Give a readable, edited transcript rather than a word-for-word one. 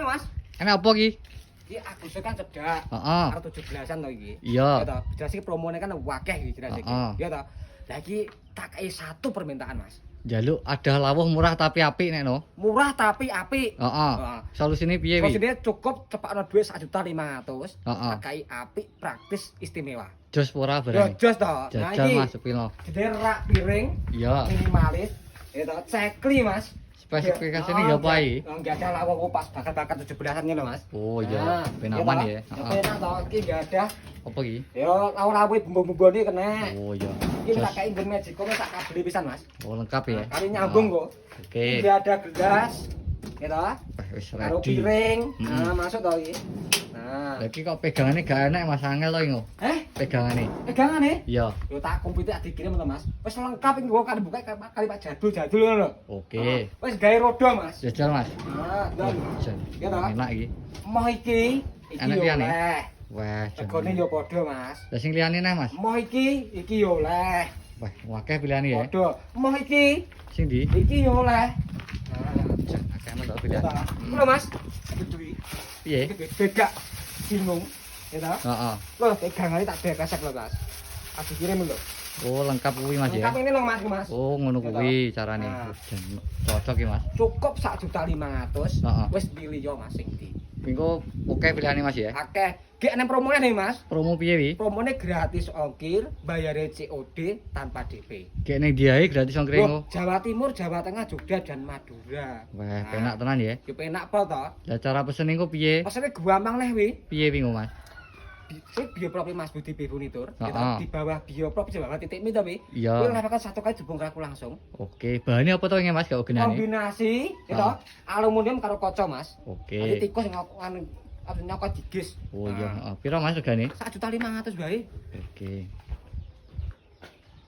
Mas. Enak apa ki? Iki Agustus kan cedak. Heeh. Karo 17-an to iki. Iya. Ya toh, jelas iki promone kan wakeh iki jelas iki. Ya toh. Lah iki tak kei satu permintaan, Mas. Jaluk ada lawuh murah tapi apik nek no. Murah tapi apik. Heeh. Solusine piye wi? Solusine cukup cepakno dhuwit 1.500.000. Heeh. Tak kei apik, praktis, istimewa. Jos ora Ya barang. jos toh. Nah Jajal iki Mas sepilo. rak piring Iya. minimalis. Ya toh, cekli, Mas. Spesifikasine ya apa iki? Enggak ada lawuh pas bakar-bakar 17-an ngono, Mas. Oh iya, ben aman ya. Heeh. Enak toh, iki enggak ada. Apa iki? Ya lawuh bumbu-bumbune kena. Oh iya. Iki tak kei nggon Magico tak kabeli pisan, Mas. Oh lengkap ya. Kali nyambung kok. Oke. Iki ada gelas. Ya toh. Wis Karo ready. piring. Nah, masuk toh iki. Nah. Lagi kok pegangane gak enak Mas Angel to iki. Pegangane. Pegangane? Iya. Yo tak komputer dikirim to, Mas. Wis lengkap iki kok kan buka kali Pak Jadul ngono lho. Oke. Wis gawe roda, Mas. Jajal Mas. Nah, dan Jan. Ya toh. Enak iki. Moh iki Enak yo liyane? oleh. Wah, Regane yo padha, Mas. Lah sing liyane neh Mas. Moh iki yo oleh. Wah, akeh pilihane ya. Padha. Moh iki Sing ndi? yo oleh. Nah, Jan akeh men ya pilihan. toh. Ngono, Mas. Duwi. Piye? Beda. Bingung. Ya toh. Heeh. Loh, pegangane tak bekesek lho, Mas. Aku kirim lho. Oh, lengkap kuwi Mas ya. Lengkap ini lho, Mas. Oh, ngono kuwi carane. Nah. Jan cocok iki Mas. Cukup 1.500.000. Heeh. Wis pilih yo Mas sing ndi. Engko oke pilihane Mas ya. Akeh. Gek nang promone nih, Mas. Promo piye wi? Promone gratis ongkir, bayare COD tanpa DP. Kayak ning diae gratis ongkir Loh, engko. Jawa Timur, Jawa Tengah, Jogja dan Madura. Wah, penak tenan ya. Yo penak apa to? Lah cara pesen engko piye? Pesene gampang leh wi. Piye wi Mas? Sing bioprop Mas Budi Furnitur, Heeh. di bawah bioprop Jawa titik mi to wi. Iya. Kuwi lewakan satu kali jebong aku langsung. Oke, bahannya apa to nge Mas? Gak ugenane. Kombinasi, itu aluminium karo kaca Mas. Oke. Nanti tikus yang anu nyokot digis. Oh iya, piro Mas regane? 1.500.000 bae. Oke.